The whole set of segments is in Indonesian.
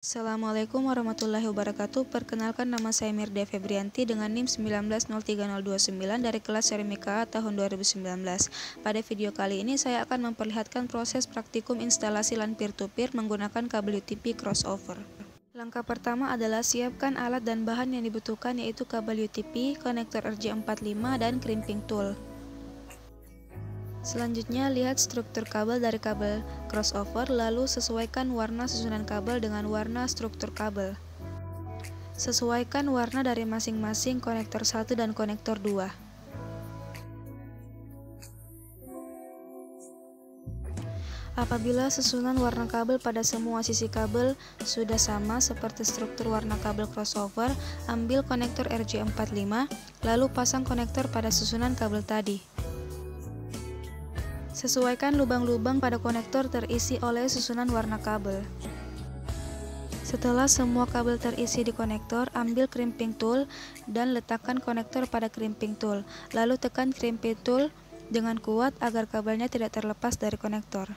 Assalamualaikum warahmatullahi wabarakatuh. Perkenalkan, nama saya Mirda Febrianti dengan NIM 1903029 dari kelas Seramika tahun 2019. Pada video kali ini saya akan memperlihatkan proses praktikum instalasi LAN peer-to-peer menggunakan kabel UTP crossover. Langkah pertama adalah siapkan alat dan bahan yang dibutuhkan, yaitu kabel UTP, konektor RJ45, dan crimping tool. Selanjutnya, lihat struktur kabel dari kabel crossover, lalu sesuaikan warna susunan kabel dengan warna struktur kabel. Sesuaikan warna dari masing-masing konektor 1 dan konektor 2. Apabila susunan warna kabel pada semua sisi kabel sudah sama seperti struktur warna kabel crossover, ambil konektor RJ45, lalu pasang konektor pada susunan kabel tadi. Sesuaikan lubang-lubang pada konektor terisi oleh susunan warna kabel. Setelah semua kabel terisi di konektor, ambil crimping tool dan letakkan konektor pada crimping tool. Lalu tekan crimping tool dengan kuat agar kabelnya tidak terlepas dari konektor.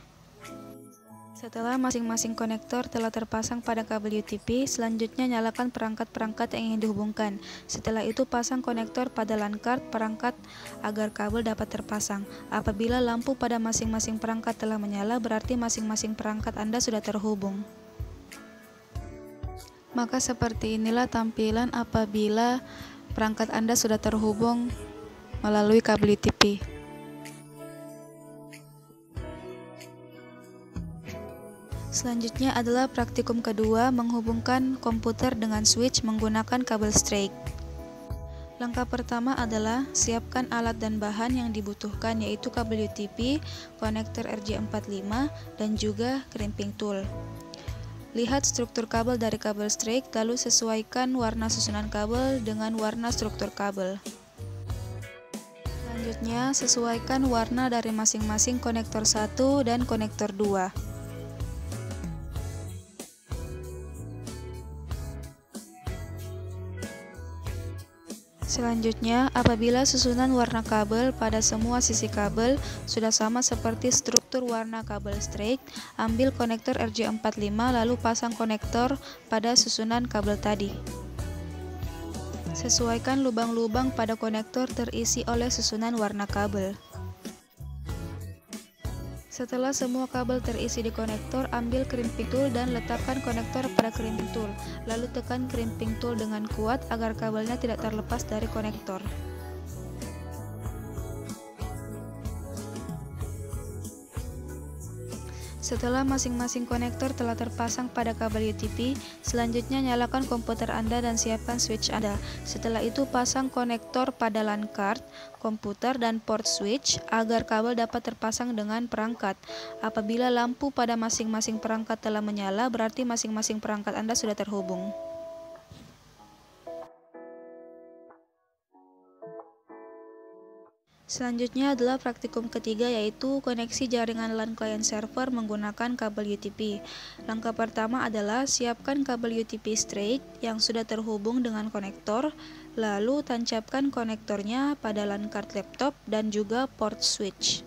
Setelah masing-masing konektor telah terpasang pada kabel UTP, selanjutnya nyalakan perangkat-perangkat yang ingin dihubungkan. Setelah itu pasang konektor pada LAN card perangkat agar kabel dapat terpasang. Apabila lampu pada masing-masing perangkat telah menyala, berarti masing-masing perangkat Anda sudah terhubung. Maka seperti inilah tampilan apabila perangkat Anda sudah terhubung melalui kabel UTP. Selanjutnya adalah praktikum kedua, menghubungkan komputer dengan switch menggunakan kabel straight. Langkah pertama adalah siapkan alat dan bahan yang dibutuhkan, yaitu kabel UTP, konektor RJ45, dan juga crimping tool. Lihat struktur kabel dari kabel straight, lalu sesuaikan warna susunan kabel dengan warna struktur kabel. Selanjutnya, sesuaikan warna dari masing-masing konektor 1 dan konektor 2. Selanjutnya, apabila susunan warna kabel pada semua sisi kabel sudah sama seperti struktur warna kabel straight, ambil konektor RJ45 lalu pasang konektor pada susunan kabel tadi. Sesuaikan lubang-lubang pada konektor terisi oleh susunan warna kabel. Setelah semua kabel terisi di konektor, ambil crimping tool dan letakkan konektor pada crimping tool. Lalu tekan crimping tool dengan kuat agar kabelnya tidak terlepas dari konektor. Setelah masing-masing konektor telah terpasang pada kabel UTP, selanjutnya nyalakan komputer Anda dan siapkan switch Anda. Setelah itu pasang konektor pada LAN card, komputer, dan port switch agar kabel dapat terpasang dengan perangkat. Apabila lampu pada masing-masing perangkat telah menyala, berarti masing-masing perangkat Anda sudah terhubung. Selanjutnya adalah praktikum ketiga, yaitu koneksi jaringan LAN client server menggunakan kabel UTP. Langkah pertama adalah siapkan kabel UTP straight yang sudah terhubung dengan konektor, lalu tancapkan konektornya pada LAN card laptop dan juga port switch.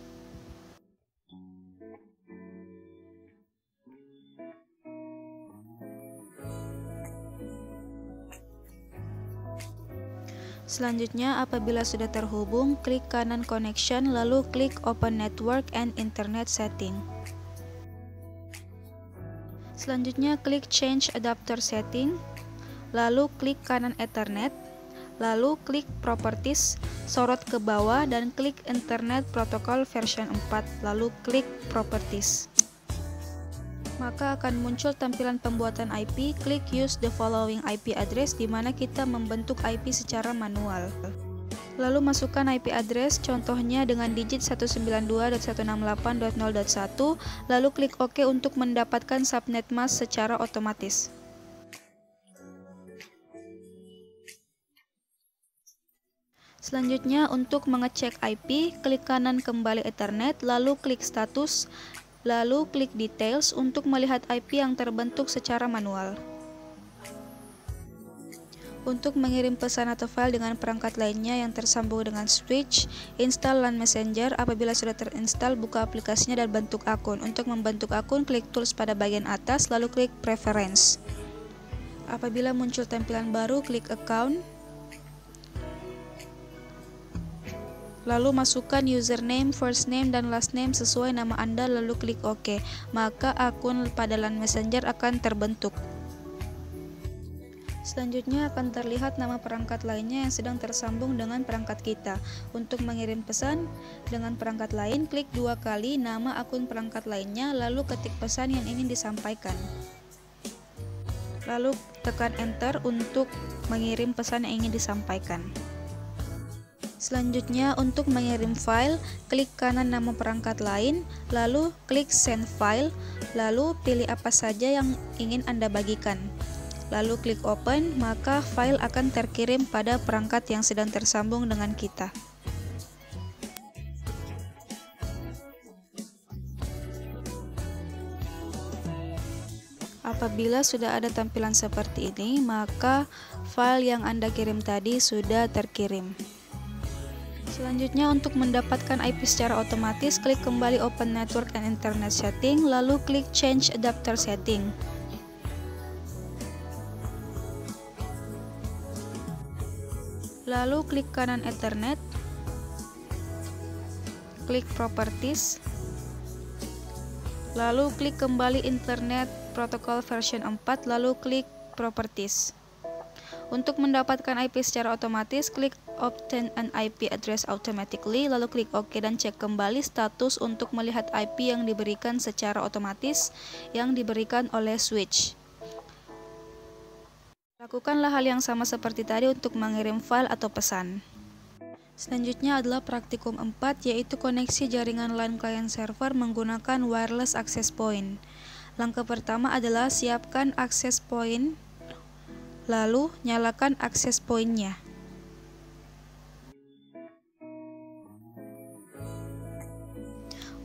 Selanjutnya, apabila sudah terhubung, klik kanan connection lalu klik open network and internet setting. Selanjutnya, klik change adapter setting, lalu klik kanan ethernet, lalu klik properties, sorot ke bawah dan klik internet protocol version 4, lalu klik properties. Maka akan muncul tampilan pembuatan IP. Klik use the following IP address, di mana kita membentuk IP secara manual. Lalu masukkan IP address, contohnya dengan digit 192.168.0.1, lalu klik OK untuk mendapatkan subnet mask secara otomatis. Selanjutnya, untuk mengecek IP, klik kanan kembali Ethernet, lalu klik status, lalu klik details untuk melihat IP yang terbentuk secara manual. Untuk mengirim pesan atau file dengan perangkat lainnya yang tersambung dengan switch, install LAN Messenger. Apabila sudah terinstall, buka aplikasinya dan bentuk akun. Untuk membentuk akun, klik tools pada bagian atas, lalu klik preference. Apabila muncul tampilan baru, klik Account, lalu masukkan username, first name, dan last name sesuai nama Anda, lalu klik OK. Maka akun pada LAN Messenger akan terbentuk. Selanjutnya akan terlihat nama perangkat lainnya yang sedang tersambung dengan perangkat kita. Untuk mengirim pesan dengan perangkat lain, klik 2 kali nama akun perangkat lainnya, lalu ketik pesan yang ingin disampaikan. Lalu tekan Enter untuk mengirim pesan yang ingin disampaikan. Selanjutnya, untuk mengirim file, klik kanan nama perangkat lain, lalu klik Send File, lalu pilih apa saja yang ingin Anda bagikan. Lalu klik Open, maka file akan terkirim pada perangkat yang sedang tersambung dengan kita. Apabila sudah ada tampilan seperti ini, maka file yang Anda kirim tadi sudah terkirim. Selanjutnya, untuk mendapatkan IP secara otomatis, klik kembali Open Network and Internet Setting, lalu klik Change Adapter Setting. Lalu klik kanan Ethernet, klik Properties, lalu klik kembali Internet Protocol version 4, lalu klik Properties. Untuk mendapatkan IP secara otomatis, klik Obtain an IP Address Automatically, lalu klik OK dan cek kembali status untuk melihat IP yang diberikan secara otomatis yang diberikan oleh switch. Lakukanlah hal yang sama seperti tadi untuk mengirim file atau pesan. Selanjutnya adalah praktikum 4, yaitu koneksi jaringan LAN client server menggunakan wireless access point. Langkah pertama adalah siapkan access point, lalu nyalakan access point-nya.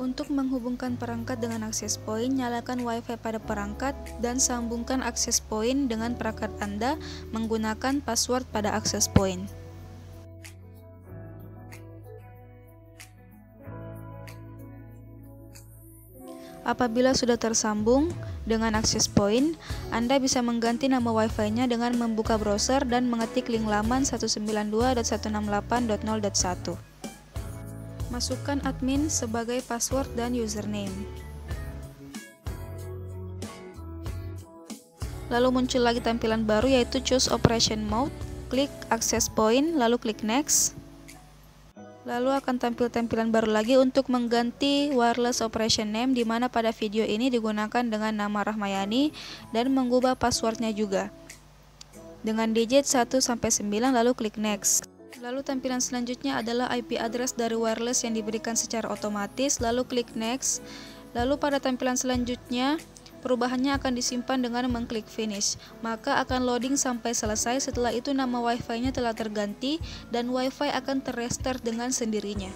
Untuk menghubungkan perangkat dengan access point, nyalakan WiFi pada perangkat dan sambungkan access point dengan perangkat Anda menggunakan password pada access point. Apabila sudah tersambung dengan access point, Anda bisa mengganti nama WiFi-nya dengan membuka browser dan mengetik link laman 192.168.0.1. Masukkan admin sebagai password dan username. Lalu muncul lagi tampilan baru, yaitu Choose Operation Mode. Klik Access Point, lalu klik Next. Lalu akan tampil tampilan baru lagi untuk mengganti wireless operation name, di mana pada video ini digunakan dengan nama Rahmayani dan mengubah passwordnya juga dengan digit 1-9, lalu klik Next. Lalu tampilan selanjutnya adalah IP address dari wireless yang diberikan secara otomatis, lalu klik Next. Lalu pada tampilan selanjutnya, perubahannya akan disimpan dengan mengklik Finish. Maka akan loading sampai selesai, setelah itu nama WiFi-nya telah terganti dan WiFi akan terrestart dengan sendirinya.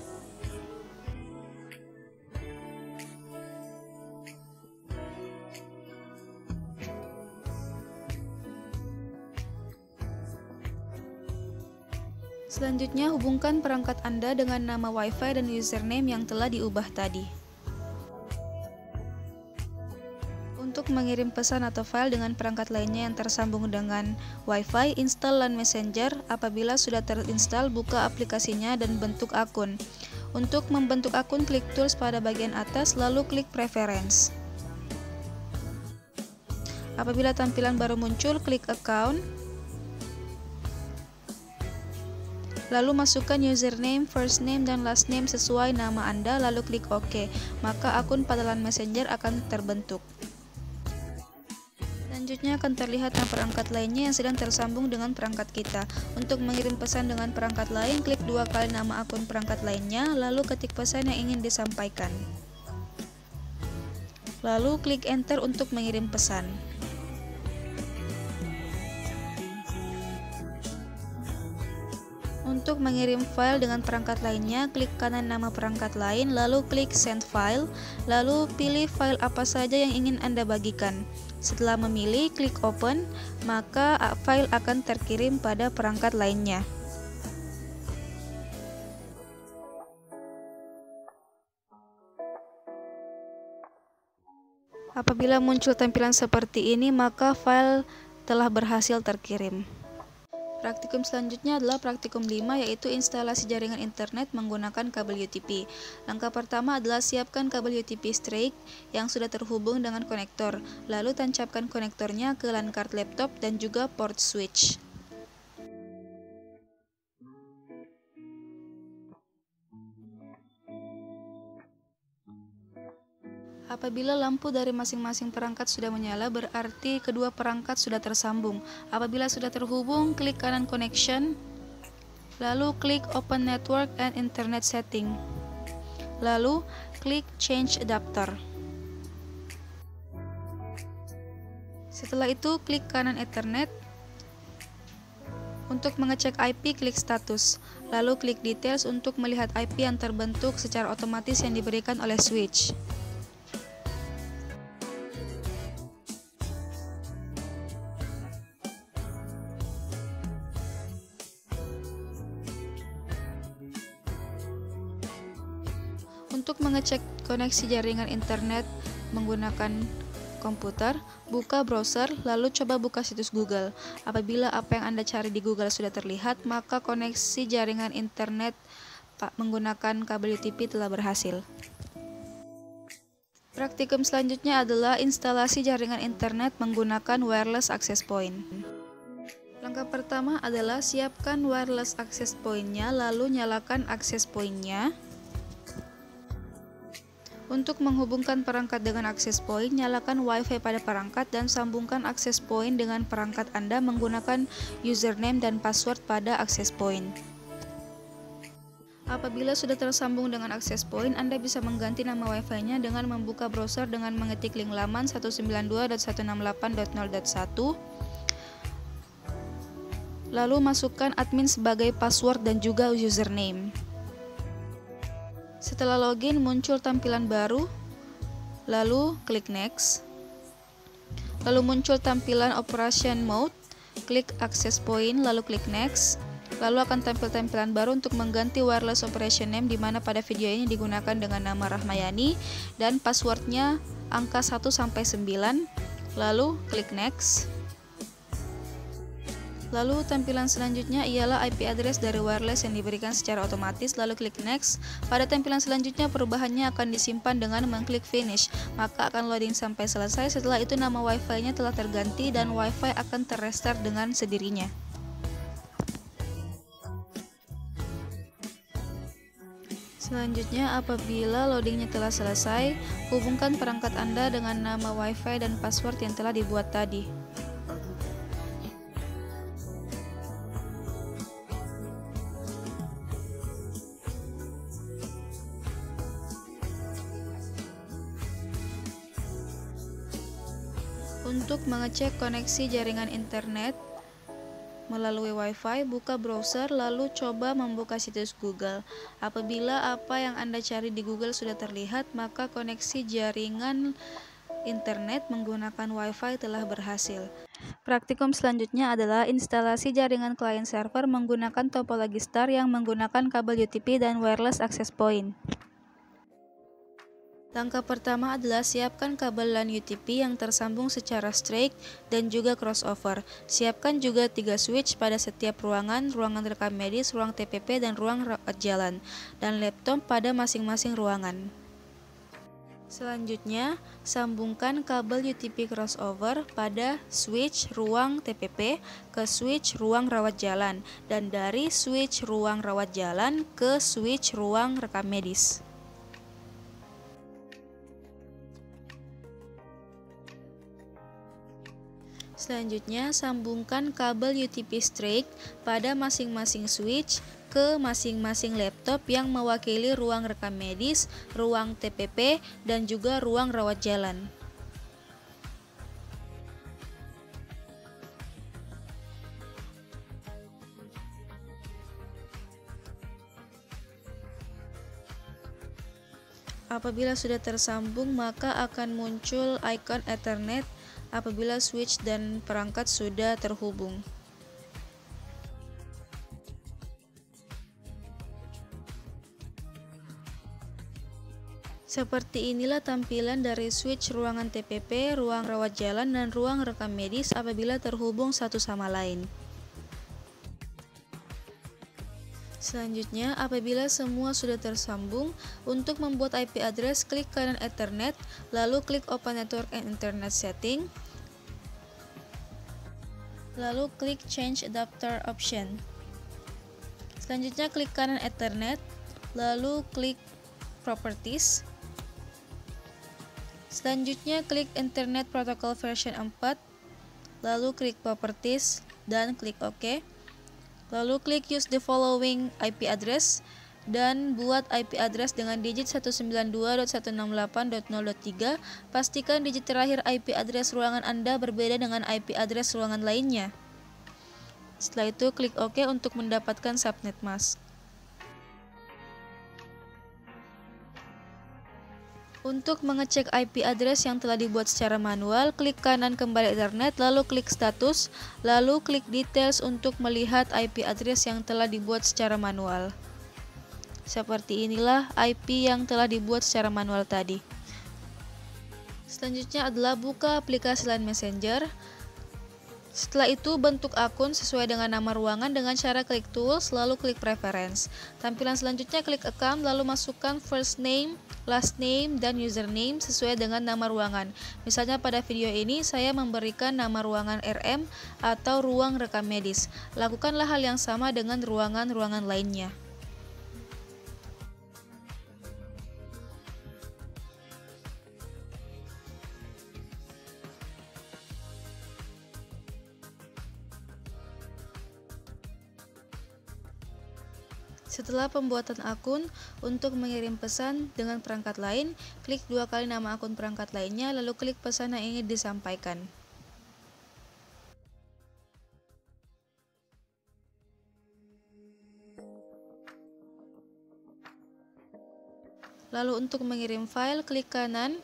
Selanjutnya, hubungkan perangkat Anda dengan nama WiFi dan username yang telah diubah tadi. Untuk mengirim pesan atau file dengan perangkat lainnya yang tersambung dengan WiFi, install LAN Messenger. Apabila sudah terinstall, buka aplikasinya dan bentuk akun. Untuk membentuk akun, klik Tools pada bagian atas, lalu klik Preference. Apabila tampilan baru muncul, klik Account, lalu masukkan username, first name, dan last name sesuai nama Anda, lalu klik OK. Maka akun pada LAN Messenger akan terbentuk. Selanjutnya akan terlihat nama perangkat lainnya yang sedang tersambung dengan perangkat kita. Untuk mengirim pesan dengan perangkat lain, klik 2 kali nama akun perangkat lainnya, lalu ketik pesan yang ingin disampaikan. Lalu klik Enter untuk mengirim pesan. Untuk mengirim file dengan perangkat lainnya, klik kanan nama perangkat lain, lalu klik Send File, lalu pilih file apa saja yang ingin Anda bagikan. Setelah memilih, klik Open, maka file akan terkirim pada perangkat lainnya. Apabila muncul tampilan seperti ini, maka file telah berhasil terkirim. Praktikum selanjutnya adalah praktikum 5, yaitu instalasi jaringan internet menggunakan kabel UTP. Langkah pertama adalah siapkan kabel UTP straight yang sudah terhubung dengan konektor, lalu tancapkan konektornya ke LAN card laptop dan juga port switch. Apabila lampu dari masing-masing perangkat sudah menyala, berarti kedua perangkat sudah tersambung. Apabila sudah terhubung, klik kanan connection, lalu klik open network and internet setting, lalu klik change adapter. Setelah itu, klik kanan Ethernet. Untuk mengecek IP, klik status, lalu klik details untuk melihat IP yang terbentuk secara otomatis yang diberikan oleh switch. Untuk mengecek koneksi jaringan internet menggunakan komputer, buka browser, lalu coba buka situs Google. Apabila apa yang Anda cari di Google sudah terlihat, maka koneksi jaringan internet menggunakan kabel UTP telah berhasil. Praktikum selanjutnya adalah instalasi jaringan internet menggunakan wireless access point. Langkah pertama adalah siapkan wireless access point-nya, lalu nyalakan access point-nya. Untuk menghubungkan perangkat dengan access point, nyalakan Wi-Fi pada perangkat dan sambungkan access point dengan perangkat Anda menggunakan username dan password pada access point. Apabila sudah tersambung dengan access point, Anda bisa mengganti nama Wi-Fi-nya dengan membuka browser dengan mengetik link laman 192.168.0.1, lalu masukkan admin sebagai password dan juga username. Setelah login, muncul tampilan baru, lalu klik next. Lalu muncul tampilan operation mode, klik access point, lalu klik next. Lalu akan tampil tampilan baru untuk mengganti wireless operation name, di mana pada video ini digunakan dengan nama Rahmayani dan passwordnya angka 1 sampai 9. Lalu klik next. Lalu tampilan selanjutnya ialah IP address dari wireless yang diberikan secara otomatis, lalu klik next. Pada tampilan selanjutnya perubahannya akan disimpan dengan mengklik finish, maka akan loading sampai selesai. Setelah itu nama Wi-Fi-nya telah terganti dan Wi-Fi akan terrestart dengan sendirinya. Selanjutnya, apabila loadingnya telah selesai, hubungkan perangkat Anda dengan nama Wi-Fi dan password yang telah dibuat tadi. Untuk mengecek koneksi jaringan internet melalui Wi-Fi, buka browser lalu coba membuka situs Google. Apabila apa yang Anda cari di Google sudah terlihat, maka koneksi jaringan internet menggunakan Wi-Fi telah berhasil. Praktikum selanjutnya adalah instalasi jaringan client server menggunakan topologi star yang menggunakan kabel UTP dan wireless access point. Langkah pertama adalah siapkan kabel LAN UTP yang tersambung secara straight dan juga crossover. Siapkan juga 3 switch pada setiap ruangan, ruangan rekam medis, ruang TPP, dan ruang rawat jalan, dan laptop pada masing-masing ruangan. Selanjutnya, sambungkan kabel UTP crossover pada switch ruang TPP ke switch ruang rawat jalan, dan dari switch ruang rawat jalan ke switch ruang rekam medis. Selanjutnya, sambungkan kabel UTP straight pada masing-masing switch ke masing-masing laptop yang mewakili ruang rekam medis, ruang TPP, dan juga ruang rawat jalan. Apabila sudah tersambung, maka akan muncul icon Ethernet apabila switch dan perangkat sudah terhubung. Seperti inilah tampilan dari switch ruangan TPP, ruang rawat jalan, dan ruang rekam medis apabila terhubung satu sama lain. Selanjutnya, apabila semua sudah tersambung, untuk membuat IP address, klik kanan Ethernet, lalu klik Open Network and Internet Setting, lalu klik Change Adapter Option. Selanjutnya, klik kanan Ethernet, lalu klik Properties. Selanjutnya, klik Internet Protocol version 4, lalu klik Properties, dan klik OK. Lalu klik Use the following IP address, dan buat IP address dengan digit 192.168.0.3. Pastikan digit terakhir IP address ruangan Anda berbeda dengan IP address ruangan lainnya. Setelah itu, klik OK untuk mendapatkan subnet mask. Untuk mengecek IP address yang telah dibuat secara manual, klik kanan kembali Ethernet, lalu klik Status, lalu klik Details untuk melihat IP address yang telah dibuat secara manual. Seperti inilah IP yang telah dibuat secara manual tadi. Selanjutnya adalah buka aplikasi LAN Messenger. Setelah itu, bentuk akun sesuai dengan nama ruangan dengan cara klik Tools, lalu klik Preference. Tampilan selanjutnya, klik Account, lalu masukkan first name, last name, dan username sesuai dengan nama ruangan. Misalnya pada video ini, saya memberikan nama ruangan RM atau ruang rekam medis. Lakukanlah hal yang sama dengan ruangan-ruangan lainnya. Setelah pembuatan akun, untuk mengirim pesan dengan perangkat lain, klik 2 kali nama akun perangkat lainnya, lalu klik pesan yang ingin disampaikan. Lalu untuk mengirim file, klik kanan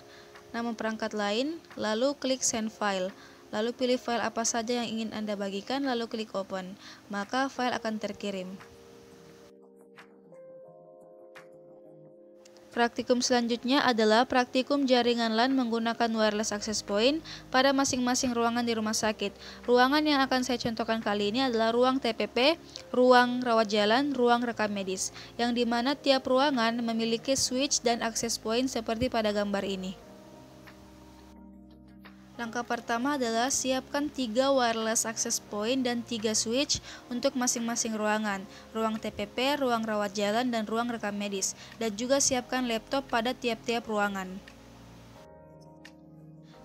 nama perangkat lain, lalu klik Send File. Lalu pilih file apa saja yang ingin Anda bagikan, lalu klik Open. Maka file akan terkirim. Praktikum selanjutnya adalah praktikum jaringan LAN menggunakan wireless access point pada masing-masing ruangan di rumah sakit. Ruangan yang akan saya contohkan kali ini adalah ruang TPP, ruang rawat jalan, ruang rekam medis, yang dimana tiap ruangan memiliki switch dan access point seperti pada gambar ini. Langkah pertama adalah siapkan 3 wireless access point dan 3 switch untuk masing-masing ruangan, ruang TPP, ruang rawat jalan, dan ruang rekam medis, dan juga siapkan laptop pada tiap-tiap ruangan.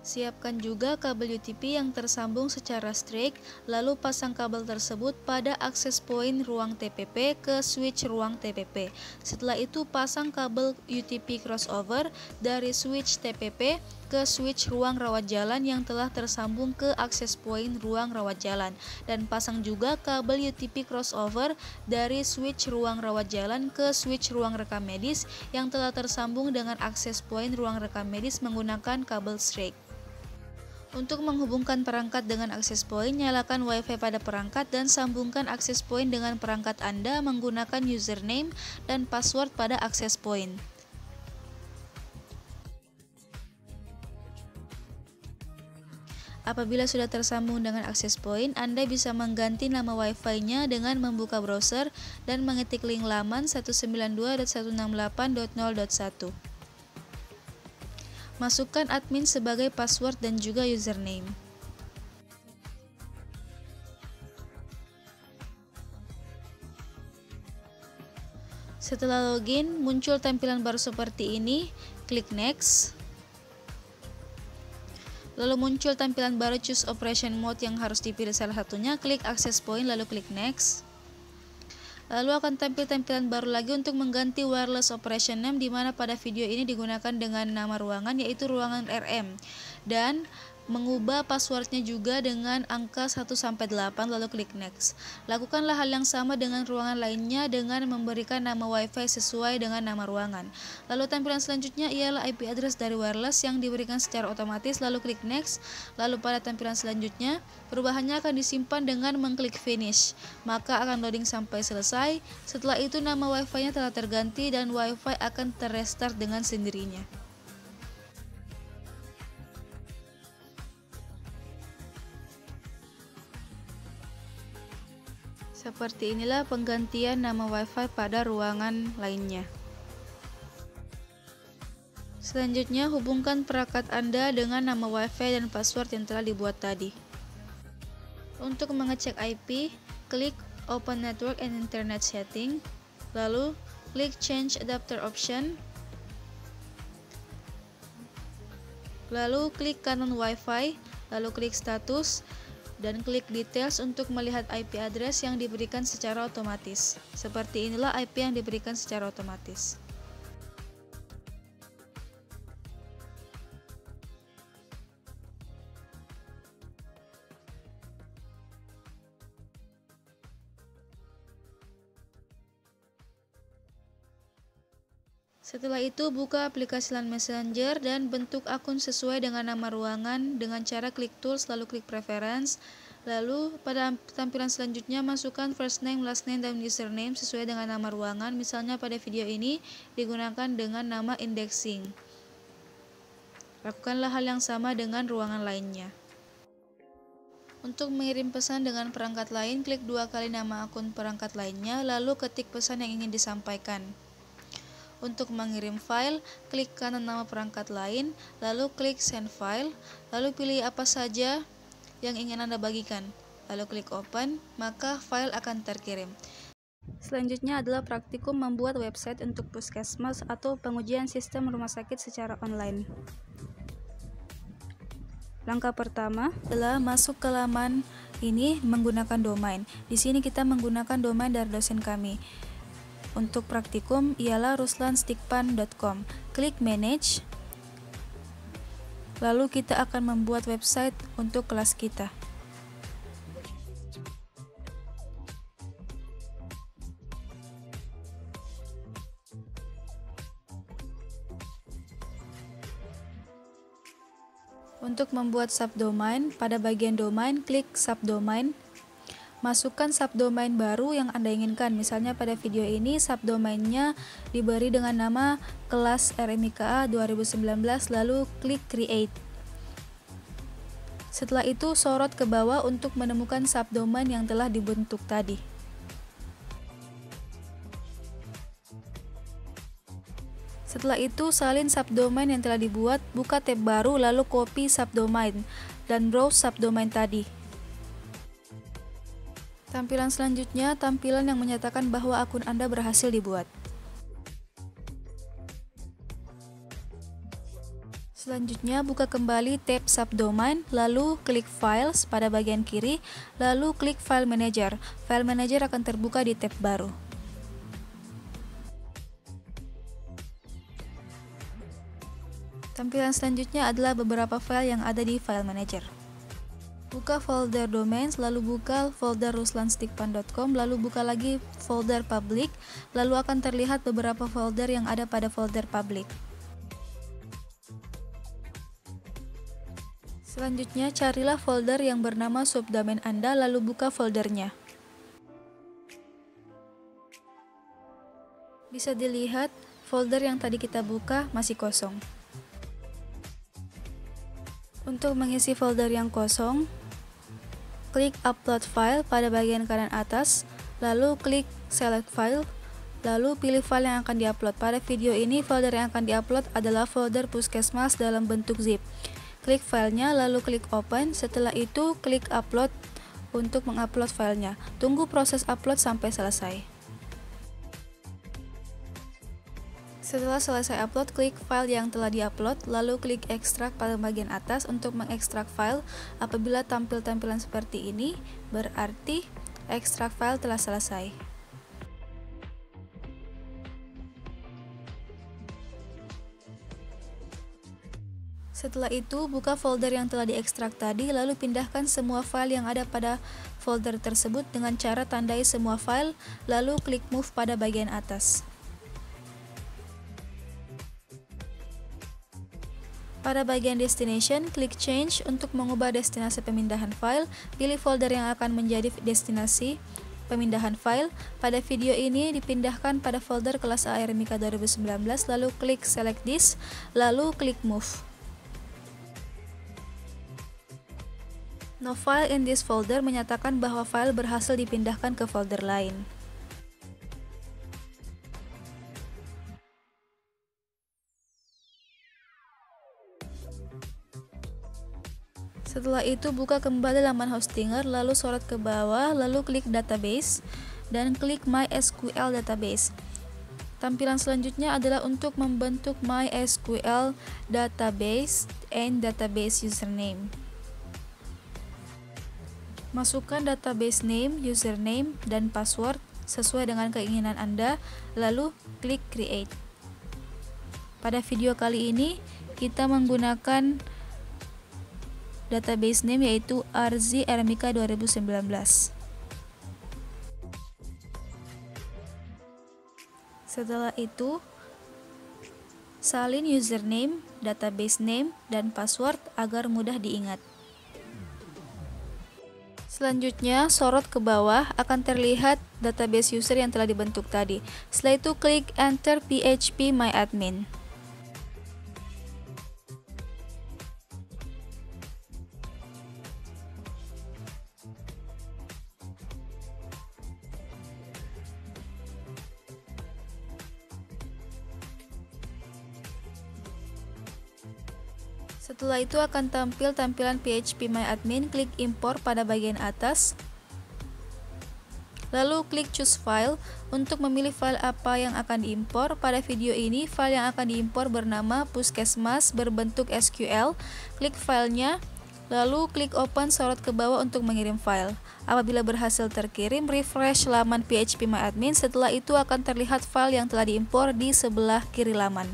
Siapkan juga kabel UTP yang tersambung secara straight, lalu pasang kabel tersebut pada akses point ruang TPP ke switch ruang TPP. Setelah itu pasang kabel UTP crossover dari switch TPP ke switch ruang rawat jalan yang telah tersambung ke akses point ruang rawat jalan, dan pasang juga kabel UTP crossover dari switch ruang rawat jalan ke switch ruang rekam medis yang telah tersambung dengan akses point ruang rekam medis menggunakan kabel straight. Untuk menghubungkan perangkat dengan akses point, nyalakan WiFi pada perangkat dan sambungkan akses point dengan perangkat Anda menggunakan username dan password pada akses point. Apabila sudah tersambung dengan akses point, Anda bisa mengganti nama WiFi-nya dengan membuka browser dan mengetik link laman 192.168.0.1. Masukkan admin sebagai password dan juga username. Setelah login, muncul tampilan baru seperti ini. Klik Next. Lalu muncul tampilan baru Choose Operation Mode yang harus dipilih salah satunya. Klik Access Point, lalu klik Next. Lalu akan tampil tampilan baru lagi untuk mengganti wireless operation name, di mana pada video ini digunakan dengan nama ruangan yaitu ruangan RM. Dan mengubah passwordnya juga dengan angka 1-8 lalu klik next. Lakukanlah hal yang sama dengan ruangan lainnya dengan memberikan nama WiFi sesuai dengan nama ruangan. Lalu tampilan selanjutnya ialah IP address dari wireless yang diberikan secara otomatis, lalu klik next. Lalu pada tampilan selanjutnya, perubahannya akan disimpan dengan mengklik finish. Maka akan loading sampai selesai. Setelah itu nama WiFi-nya telah terganti dan WiFi akan terrestart dengan sendirinya. Seperti inilah penggantian nama WiFi pada ruangan lainnya. Selanjutnya, hubungkan perangkat Anda dengan nama WiFi dan password yang telah dibuat tadi. Untuk mengecek IP, klik Open Network and Internet Setting, lalu klik Change Adapter Option, lalu klik Canon Wi-Fi, lalu klik Status, dan klik Details untuk melihat IP address yang diberikan secara otomatis. Seperti inilah IP yang diberikan secara otomatis. Setelah itu, buka aplikasi LAN Messenger dan bentuk akun sesuai dengan nama ruangan dengan cara klik Tools lalu klik Preference. Lalu pada tampilan selanjutnya masukkan first name, last name, dan username sesuai dengan nama ruangan. Misalnya pada video ini digunakan dengan nama indexing. Lakukanlah hal yang sama dengan ruangan lainnya. Untuk mengirim pesan dengan perangkat lain, klik 2 kali nama akun perangkat lainnya, lalu ketik pesan yang ingin disampaikan. Untuk mengirim file, klik kanan nama perangkat lain, lalu klik Send File, lalu pilih apa saja yang ingin Anda bagikan, lalu klik Open, maka file akan terkirim. Selanjutnya adalah praktikum membuat website untuk puskesmas atau pengujian sistem rumah sakit secara online. Langkah pertama adalah masuk ke laman ini menggunakan domain. Di sini kita menggunakan domain dari dosen kami. Untuk praktikum ialah ruslanstikpan.com. Klik Manage. Lalu kita akan membuat website untuk kelas kita. Untuk membuat subdomain, pada bagian domain klik subdomain. Masukkan subdomain baru yang Anda inginkan. Misalnya pada video ini subdomainnya diberi dengan nama kelas RMIKA 2019, lalu klik Create. Setelah itu sorot ke bawah untuk menemukan subdomain yang telah dibentuk tadi. Setelah itu salin subdomain yang telah dibuat, buka tab baru lalu copy subdomain dan browse subdomain tadi. Tampilan selanjutnya, tampilan yang menyatakan bahwa akun Anda berhasil dibuat. Selanjutnya, buka kembali tab subdomain, lalu klik Files pada bagian kiri, lalu klik File Manager. File Manager akan terbuka di tab baru. Tampilan selanjutnya adalah beberapa file yang ada di File Manager. Buka folder domains, lalu buka folder ruslanstikpan.com, lalu buka lagi folder public, lalu akan terlihat beberapa folder yang ada pada folder public. Selanjutnya, carilah folder yang bernama subdomain Anda, lalu buka foldernya. Bisa dilihat, folder yang tadi kita buka masih kosong. Untuk mengisi folder yang kosong, klik Upload File pada bagian kanan atas, lalu klik Select File, lalu pilih file yang akan diupload. Pada video ini, folder yang akan diupload adalah folder puskesmas dalam bentuk zip. Klik filenya, lalu klik Open. Setelah itu, klik Upload untuk mengupload filenya. Tunggu proses upload sampai selesai. Setelah selesai upload, klik file yang telah diupload, lalu klik ekstrak pada bagian atas untuk mengekstrak file. Apabila tampil tampilan seperti ini, berarti ekstrak file telah selesai. Setelah itu, buka folder yang telah diekstrak tadi, lalu pindahkan semua file yang ada pada folder tersebut dengan cara tandai semua file, lalu klik Move pada bagian atas. Pada bagian Destination, klik Change untuk mengubah destinasi pemindahan file, pilih folder yang akan menjadi destinasi pemindahan file. Pada video ini dipindahkan pada folder kelas A RMIKA 2019, lalu klik Select This, lalu klik Move. No file in this folder menyatakan bahwa file berhasil dipindahkan ke folder lain. Setelah itu, buka kembali laman Hostinger, lalu sorot ke bawah, lalu klik Database, dan klik MySQL Database. Tampilan selanjutnya adalah untuk membentuk MySQL Database and Database Username. Masukkan database name, username, dan password sesuai dengan keinginan Anda, lalu klik Create. Pada video kali ini, kita menggunakan database name yaitu RZ RMIKA 2019. Setelah itu, salin username, database name, dan password agar mudah diingat. Selanjutnya, sorot ke bawah akan terlihat database user yang telah dibentuk tadi. Setelah itu, klik Enter phpMyAdmin. Setelah itu akan tampil tampilan phpMyAdmin, klik Import pada bagian atas. Lalu klik Choose File untuk memilih file apa yang akan diimpor. Pada video ini, file yang akan diimpor bernama Puskesmas berbentuk SQL. Klik filenya, lalu klik Open, sorot ke bawah untuk mengirim file. Apabila berhasil terkirim, refresh laman phpMyAdmin. Setelah itu akan terlihat file yang telah diimpor di sebelah kiri laman.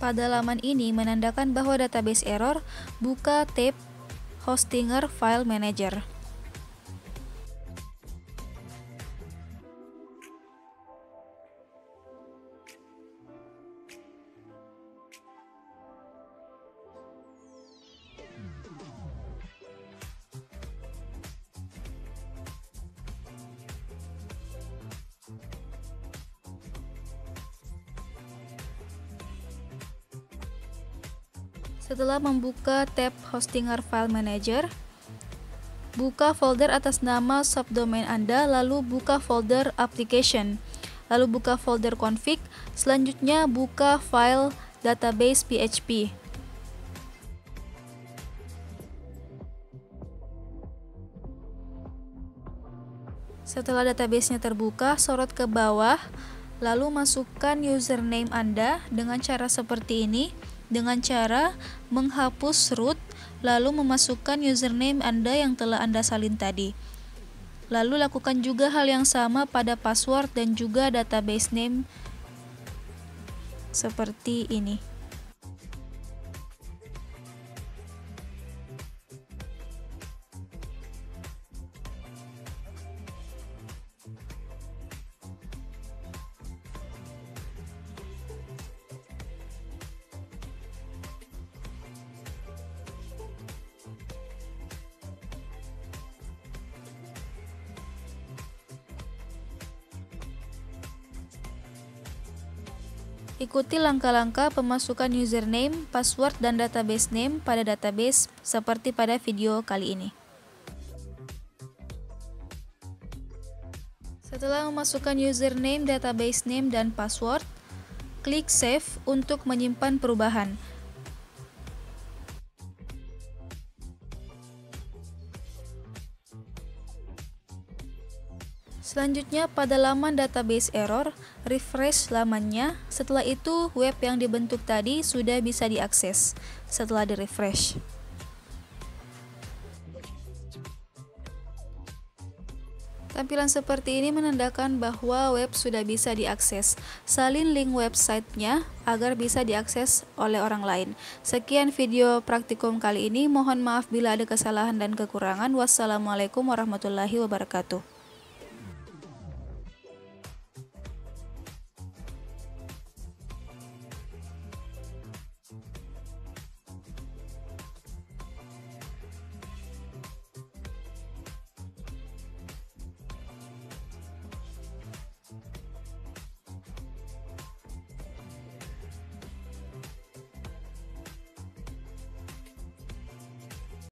Pada laman ini menandakan bahwa database error, buka tab Hostinger File Manager. Setelah membuka tab Hostinger File Manager, buka folder atas nama subdomain Anda, lalu buka folder Application, lalu buka folder Config, selanjutnya buka file database PHP. Setelah database-nya terbuka, sorot ke bawah, lalu masukkan username Anda dengan cara seperti ini. Dengan cara menghapus root, lalu memasukkan username Anda yang telah Anda salin tadi. Lalu lakukan juga hal yang sama pada password dan juga database name seperti ini. Ikuti langkah-langkah pemasukan username, password, dan database name pada database seperti pada video kali ini. Setelah memasukkan username, database name, dan password, klik Save untuk menyimpan perubahan. Selanjutnya, pada laman database error, refresh lamannya. Setelah itu, web yang dibentuk tadi sudah bisa diakses setelah Tampilan seperti ini menandakan bahwa web sudah bisa diakses. Salin link websitenya agar bisa diakses oleh orang lain. Sekian video praktikum kali ini. Mohon maaf bila ada kesalahan dan kekurangan. Wassalamualaikum warahmatullahi wabarakatuh.